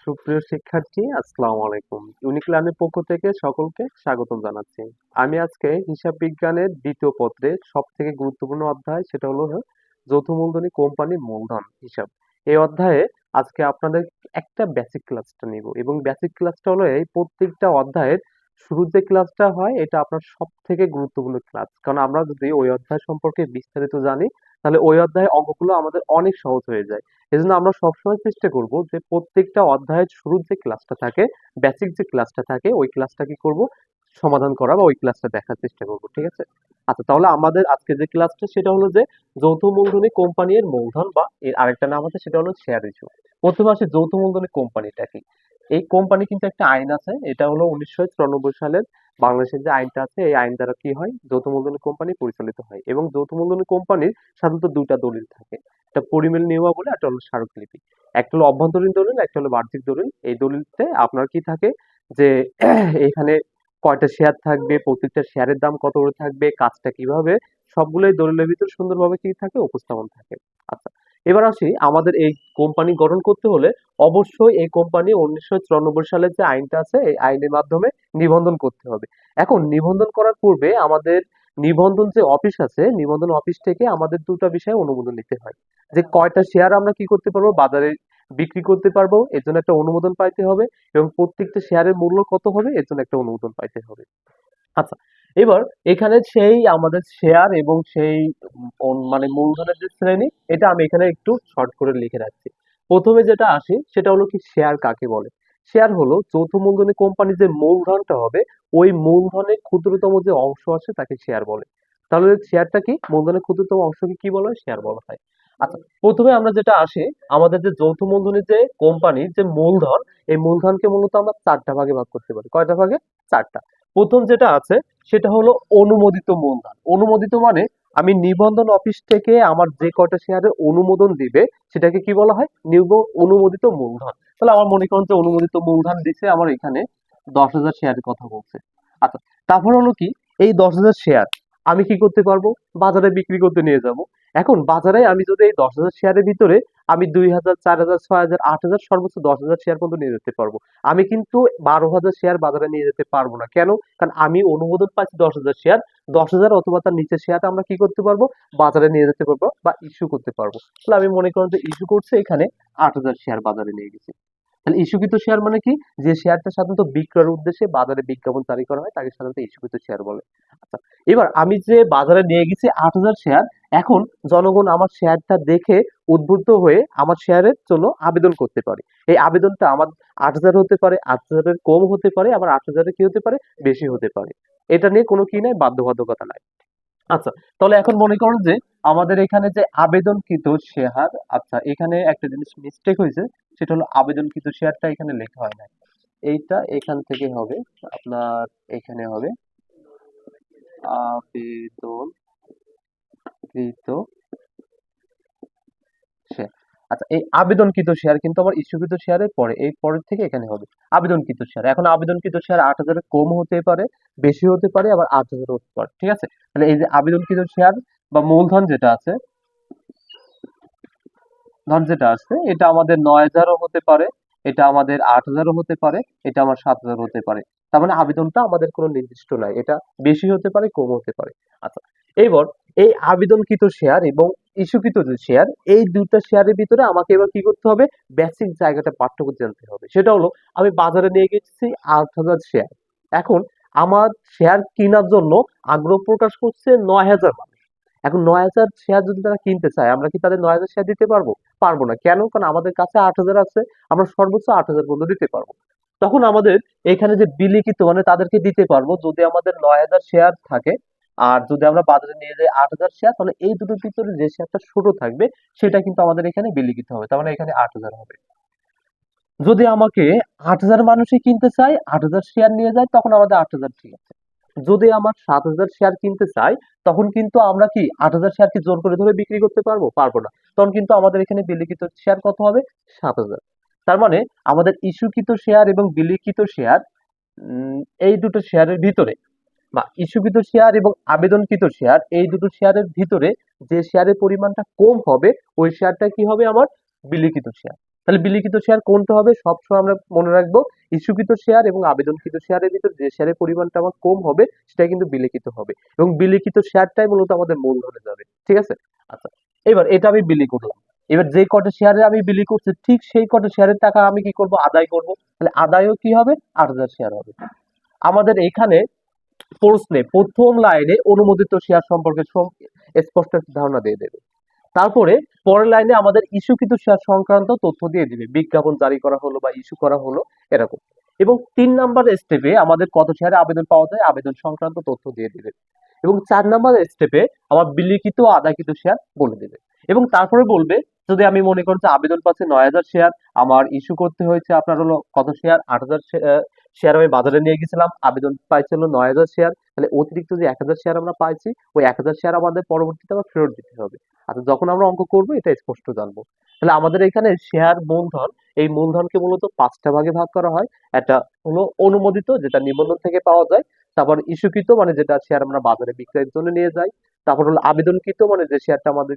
সুপ্রিয় শিক্ষার্থী, আসসালামু আলাইকুম। ইউনিক লার্নের পক্ষ থেকে সকলকে স্বাগতম জানাচ্ছি। আমি আজকে হিসাব বিজ্ঞানের দ্বিতীয় পত্রের সবথেকে গুরুত্বপূর্ণ অধ্যায়, সেটা হলো যৌথ মূলধনী কোম্পানির মূলধন হিসাব। এই অধ্যায়ে আজকে আপনাদের একটা বেসিক ক্লাসটা নিব, এবং বেসিক ক্লাসটা হলো এই প্রত্যেকটা অধ্যায়ের শুরুর যে ক্লাসটা হয় এটা আপনার সবথেকে গুরুত্বপূর্ণ ক্লাস। কারণ আমরা যদি ওই অধ্যায় সম্পর্কে বিস্তারিত জানি, তাহলে ওই অধ্যায়ের অঙ্কগুলো আমাদের অনেক সহজ হয়ে যায়। এজন্য আমরা সবসময় চেষ্টা করব যে প্রত্যেকটা অধ্যায়ের শুরুর যে ক্লাসটা থাকে, বেসিক যে ক্লাসটা থাকে, ওই ক্লাসটা কি করব, সমাধান করা বা ওই ক্লাসটা দেখার চেষ্টা করব। ঠিক আছে? আচ্ছা, তাহলে আমাদের আজকে যে ক্লাসটা সেটা হলো যে যৌথ মূলধনী কোম্পানির মূলধন, বা এর আরেকটা নাম আছে সেটা হলো শেয়ার ইস্যু। প্রথমে আসে যৌথ মূলধনী কোম্পানিটা কি। এই কোম্পানি কিন্তু একটা আইন আছে, এটা হলো 1994 সালের বাংলাদেশের যে আইনটা আছে, এই আইন দ্বারা কি হয়, যৌথ মূলধনী কোম্পানি পরিচালিত হয়। এবং যৌথ মূলধনী কোম্পানির সাধারণত দুইটা দলিল থাকে, একটা পরিমেল নিয়মাবলী, একটা হলো স্মারকলিপি। একটা হলো অভ্যন্তরীণ দলিল, একটা হলো বার্ষিক দলিল। এই দলিলতে আপনার কি থাকে যে এখানে কয়টা শেয়ার থাকবে, প্রত্যেকটা শেয়ারের দাম কত করে থাকবে, কাজটা কিভাবে, সবগুলোই দলিলের ভিতর সুন্দরভাবে কি থাকে, উপস্থাপন থাকে। আচ্ছা, এবার আসি আমাদের এই কোম্পানি গঠন করতে হলে অবশ্যই এই কোম্পানি 1994 সালের যে আইনটা আছে, এই আইনের মাধ্যমে নিবন্ধন করতে হবে। এখন নিবন্ধন করার পূর্বে আমাদের নিবন্ধন যে অফিস আছে, নিবন্ধন অফিস থেকে আমাদের দুটো বিষয়ে অনুমোদন নিতে হয়। যে কয়টা শেয়ার আমরা কি করতে পারবো, বাজারে বিক্রি করতে পারবো, এর জন্য একটা অনুমোদন পাইতে হবে। এবং প্রত্যেকটা শেয়ারের মূল্য কত হবে, এর জন্য একটা অনুমোদন পাইতে হবে। আচ্ছা, এবার এখানে সেই আমাদের শেয়ার এবং সেই মানে মূলধনের যে শ্রেণী, এটা আমি এখানে একটু শর্ট করে লিখে রাখছি। প্রথমে যেটা আসে সেটা হলো কি, শেয়ার কাকে বলে। শেয়ার হলো যৌথ মূলধনী কোম্পানির যে মূলধনটা হবে, ওই মূলধনের ক্ষুদ্রতম যে অংশ আছে তাকে শেয়ার বলে। তাহলে শেয়ারটা কি, মূলধনের ক্ষুদ্রতম অংশকে কি বলা হয়, শেয়ার বলা হয়। আচ্ছা, প্রথমে আমরা যেটা আসে, আমাদের যে যৌথ মূলধনী যে কোম্পানির যে মূলধন, এই মূলধনকে মূলত আমরা চারটা ভাগে ভাগ করতে পারি। কয়টা ভাগে? চারটা। প্রথম যেটা আছে সেটা হলো অনুমোদিত মূলধন। অনুমোদিত মানে আমি নিবন্ধন অফিস থেকে আমার যে কয়টা শেয়ারের অনুমোদন দিবে, সেটাকে কি বলা হয়, অনুমোদিত মূলধন। তাহলে আমার মনে করেন যে অনুমোদিত মূলধন দিছে আমার এখানে 10,000 শেয়ারের কথা বলছে। আচ্ছা, তারপর হলো কি, এই 10,000 শেয়ার আমি কি করতে পারবো, বাজারে বিক্রি করতে নিয়ে যাব। এখন বাজারে আমি যদি এই 10,000 শেয়ারের ভিতরে আমি 2,000, 4,000, 6,000, 8,000, সর্বোচ্চ 10,000 শেয়ার পর্যন্ত নিয়ে যেতে পারবো। আমি কিন্তু 12,000 শেয়ার বাজারে নিয়ে যেতে পারবো না। কেন? কারণ আমি অনুমোদন পাচ্ছি 10,000 শেয়ার। 10,000 অথবা তার নিচের শেয়ার আমরা কি করতে পারবো, বাজারে নিয়ে যেতে পারবো বা ইস্যু করতে পারবো। তাহলে আমি মনে করেন যে ইস্যু করছে এখানে 8,000 শেয়ার বাজারে নিয়ে গেছি। তাহলে ইস্যুকৃত শেয়ার মানে কি, যে শেয়ারটা সাধারণত বিক্রয়ের উদ্দেশ্যে বাজারে বিজ্ঞাপন জারি করা হয় তাকে সাধারণত ইস্যুকৃত শেয়ার বলে। আচ্ছা, এবার আমি যে বাজারে নিয়ে গেছি 8,000 শেয়ার, এখন জনগণ আমার শেয়ারটা দেখে উদ্বুদ্ধ হয়ে আমার শেয়ারের জন্য আবেদন করতে পারে। এই আবেদনটা আমার 8,000 হতে পারে, 8,000-এর কম হতে পারে, আবার 8,000-এর কি হতে পারে, বেশি হতে পারে। এটা নিয়ে কোনো কি নাই, বাধ্যবাধকতা নাই। আচ্ছা, তাহলে এখন মনে করুন যে আমাদের এখানে যে আবেদনকৃত শেয়ার, আচ্ছা এখানে একটা জিনিস মিস্টেক হয়েছে, সেটা হলো আবেদনকৃত শেয়ারটা এখানে লেখা হয় না। এইটা এখান থেকে হবে, আপনার এখানে হবে আবেদনকৃত শেয়ার। আচ্ছা, এই আবেদনকৃত শেয়ার কিন্তু আমার ইস্যুকৃত শেয়ারের পরে, এই পরের থেকে এখানে হবে আবেদনকৃত শেয়ার। এখন আবেদনকৃত শেয়ার 8,000-এর কম হতে পারে, বেশি হতে পারে, আবার 8,000 হতে পারে। ঠিক আছে? তাহলে এই যে আবেদনকৃত শেয়ার বা মূলধন যেটা আছে, ধর যেটা আছে এটা আমাদের 9,000-ও হতে পারে, এটা আমাদের 8,000-ও হতে পারে, এটা আমার 7,000 হতে পারে। তার মানে আবেদনটা আমাদের কোনো নির্দিষ্ট নাই, এটা বেশি হতে পারে, কম হতে পারে। আচ্ছা, এবার এই আবেদনকৃত শেয়ার এবং ইস্যুকৃত যে শেয়ার, এই দুইটা শেয়ারের ভিতরে আমাকে এবার কি করতে হবে, বেসিক জায়গাটা পার্থক্য জানতে হবে। সেটা হলো আমি বাজারে নিয়ে গেছি 8,000 শেয়ার। এখন আমার শেয়ার কেনার জন্য আগ্রহ প্রকাশ করছে 9,000 মানুষ। এখন 9,000 শেয়ার যদি তারা কিনতে চায়, আমরা কি তাদের 9,000 শেয়ার দিতে পারবো? পারবো না। কেন? কারণ আমাদের কাছে 8,000 আছে, আমরা সর্বোচ্চ 8,000 পর্যন্ত দিতে পারবো। তখন আমাদের এখানে যে বিলিখিত মানে তাদেরকে দিতে পারবো, যদি আমাদের 9,000 শেয়ার থাকে আর যদি আমরা বাজারে নিয়ে যাই 8,000 শেয়ার, তাহলে এই দুটোর ভিতরে যে শেয়ারটা ছোট থাকবে সেটা কিন্তু আমাদের এখানে বিলিখিত হবে। তার মানে এখানে 8,000 হবে। যদি আমাকে 8,000 মানুষই কিনতে চায়, 8,000 শেয়ার নিয়ে যায়, তখন আমাদের 8,000 ঠিক আছে। যদি আমার 7,000 শেয়ার কিনতে চাই, তখন কিন্তু আমরা কি 8,000 শেয়ার কি জোর করে ধরে বিক্রি করতে পারবো? পারবো না। তখন কিন্তু আমাদের এখানে বিলিখিত শেয়ার কত হবে? 7,000। তার মানে আমাদের ইস্যুকৃত শেয়ার এবং বিলিখিত শেয়ার, এই দুটো শেয়ারের ভিতরে, বা ইস্যুকৃত শেয়ার এবং আবেদনকৃত শেয়ার, এই দুটো শেয়ারের ভিতরে যে শেয়ারের পরিমাণটা কম হবে, ওই শেয়ারটা কি হবে, আমার বিলিখিত শেয়ার। তাহলে বিলিখিত শেয়ার কোনটা হবে সবসময় আমরা মনে রাখবো, ইস্যুকৃত শেয়ার এবং আবেদনকৃত শেয়ারের ভিতর যে শেয়ারের পরিমাণটা আমার কম হবে সেটা কিন্তু বিলিখিত হবে, এবং বিলিখিত শেয়ারটাই মূলত আমাদের মূলধনে যাবে। ঠিক আছে? আচ্ছা, এবার এটা আমি বিলি করলাম। এবার যে কটা শেয়ারে আমি বিলি করছি ঠিক সেই কটা শেয়ারের টাকা আমি কি করব, আদায় করব। তাহলে আদায়ও কি হবে, 8,000 শেয়ার হবে। আমাদের এখানে প্রশ্নে প্রথম লাইনে অনুমোদিত শেয়ার সম্পর্কে স্পষ্ট একটা ধারণা দিয়ে দেবে। তারপরে পরের লাইনে আমাদের ইস্যুকৃত শেয়ার সংক্রান্ত তথ্য দিয়ে দিবে, বিজ্ঞাপন জারি করা হলো বা ইস্যু করা হলো এরকম। এবং 3 নাম্বার স্টেপে আমাদের কত শেয়ারে আবেদন পাওয়া যায় আবেদন সংক্রান্ত তথ্য দিয়ে দিবে। এবং 4 নাম্বার স্টেপে আমার বিলিখিত ও আদায়কৃত শেয়ার বলে দেবে। এবং তারপরে বলবে, যদি আমি মনে করি যে আবেদন পাচ্ছি 9,000 শেয়ার, আমার ইস্যু করতে হয়েছে আপনার হলো কত শেয়ার, 8,000 শেয়ার আমি বাজারে নিয়ে গেছিলাম, আবেদন পাইছি হলো 9,000 শেয়ার, তাহলে অতিরিক্ত যে 1,000 শেয়ার আমরা পাইছি ওই 1,000 শেয়ার আমাদের পরবর্তীতে আবার ফেরত দিতে হবে। আচ্ছা, যখন আমরা অঙ্ক করবো এটা স্পষ্ট জানবো। তাহলে আমাদের এখানে শেয়ার মূলধন, এই মূলধনকে মূলত 5টা ভাগে ভাগ করা হয়। একটা হলো অনুমোদিত, যেটা নিবন্ধন থেকে পাওয়া যায়। তারপর ইস্যুকৃত, মানে যেটা শেয়ার আমরা বাজারে বিক্রয়ের জন্য নিয়ে যাই। তারপর হলো আবেদনকৃত, মানে যে শেয়ারটা আমাদের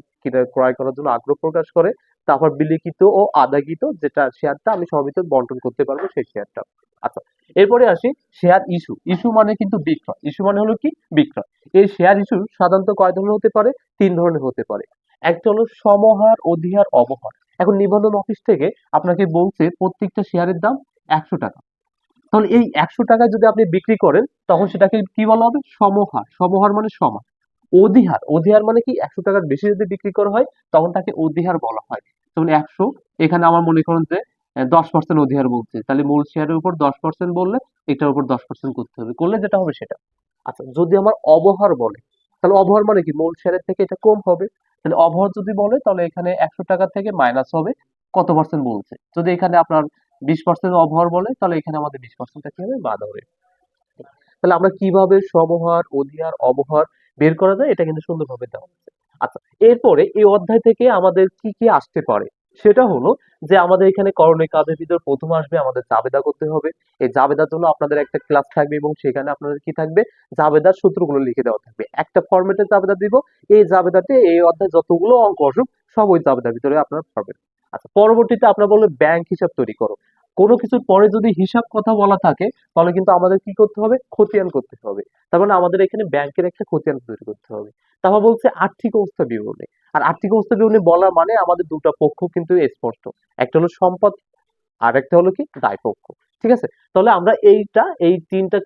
ক্রয় করার জন্য আগ্রহ প্রকাশ করে। তারপর বিলিখিত ও আদায়কৃত, যেটা শেয়ারটা আমি সবার ভিতর বন্টন করতে পারবো সেই শেয়ারটা। আচ্ছা, এরপরে আসি শেয়ার ইস্যু। ইস্যু মানে কিন্তু বিক্রয়, ইস্যু মানে হলো কি বিক্রয়। এই শেয়ার ইস্যু সাধারণত কয় ধরনের হতে পারে, 3 ধরনের হতে পারে। একটা হলো সমহার, অধিহার, অবহার। এখন নিবন্ধন অফিস থেকে আপনাকে বলছে প্রত্যেকটা শেয়ারের দাম 100 টাকা। তাহলে এই 100 টাকায় যদি আপনি বিক্রি করেন তখন সেটাকে কি বলা হবে, সমহার। সমহার মানে সমান। অধিহার, অধিহার মানে কি 100 টাকার বেশি যদি বিক্রি করা হয় তখন তাকে অধিহার বলা হয়। যেমন 100, এখানে আমার মনে করেন যে 10% অধিহার বলছে, তাহলে মূল শেয়ারের উপর 10% বললে এটার উপর 10% করতে হবে, করলে যেটা হবে সেটা। আচ্ছা, যদি আমার অবহার বলে, তাহলে অবহার মানে কি মূল শেয়ারের থেকে এটা কম হবে। তাহলে অবহার যদি বলে তাহলে এখানে 100 টাকা থেকে মাইনাস হবে কত পার্সেন্ট বলছে। যদি এখানে আপনার 20% অবহার বলে তাহলে এখানে আমাদের 20%টা কি হবে, বাদ হবে। তাহলে আমরা কিভাবে সমহার, অধিহার, অবহার বের করা যায় এটা কিন্তু সুন্দরভাবে দেওয়া আছে। আচ্ছা, এরপরে এই অধ্যায় থেকে আমাদের কি কি আসতে পারে সেটা হলো যে আমাদের এখানে করণীয় কাজের ভিতর প্রথম আসবে আমাদের জাবেদা করতে হবে। এই জাবেদার জন্য আপনাদের একটা ক্লাস থাকবে এবং সেখানে আপনাদের কি থাকবে, জাবেদার সূত্রগুলো লিখে দেওয়া থাকবে। একটা ফরম্যাটে জাবেদা দিব, এই জাবেদাতে এই অধ্যায়ে যতগুলো অঙ্ক আসুক সব ওই জাবেদার ভিতরে আপনারা পাবেন। আচ্ছা, পরবর্তীতে আপনারা বলবেন ব্যাংক হিসাব তৈরি করো। কোনো কিছুর পরে যদি হিসাব কথা বলা থাকে তাহলে কিন্তু আমাদের কি করতে হবে, খতিয়ান করতে হবে। তার মানে আমাদের এখানে ব্যাংকের একটা খতিয়ান তৈরি করতে হবে। তারপর বলছে আর্থিক অবস্থা বিবরণী। আর আর্থিক অবস্থা বিবরণী বলা মানে আমাদের দুটো পক্ষ কিন্তু স্পষ্ট, একটা হলো সম্পদ আর একটা হলো কি দায় পক্ষ। ঠিক আছে? তাহলে আমরা এই তিনটা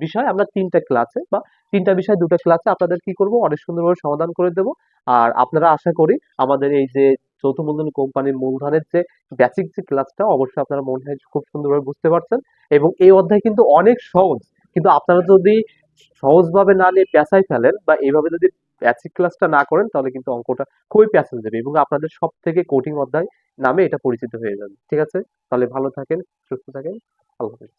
বিষয় আমরা তিনটা ক্লাসে বা তিনটা বিষয় দুটো ক্লাসে আপনাদের কি করব, অনেক সুন্দরভাবে সমাধান করে দেব। আর আপনারা আশা করি আমাদের এই যে যৌথ মূলধনী কোম্পানির মূলধনের যে বেসিক যে ক্লাসটা অবশ্যই আপনারা মনে হয় খুব সুন্দরভাবে বুঝতে পারছেন। এবং এই অধ্যায় কিন্তু অনেক সহজ, কিন্তু আপনারা যদি সহজভাবে না নিয়ে পেঁচাই ফেলেন বা এইভাবে যদি বেসিক ক্লাসটা না করেন তাহলে কিন্তু অঙ্কটা খুবই পেঁচা যাবে এবং আপনাদের সব থেকে কঠিন অধ্যায় নামে এটা পরিচিত হয়ে যাবে। ঠিক আছে? তাহলে ভালো থাকেন, সুস্থ থাকেন। আল্লাহ হাফেজ।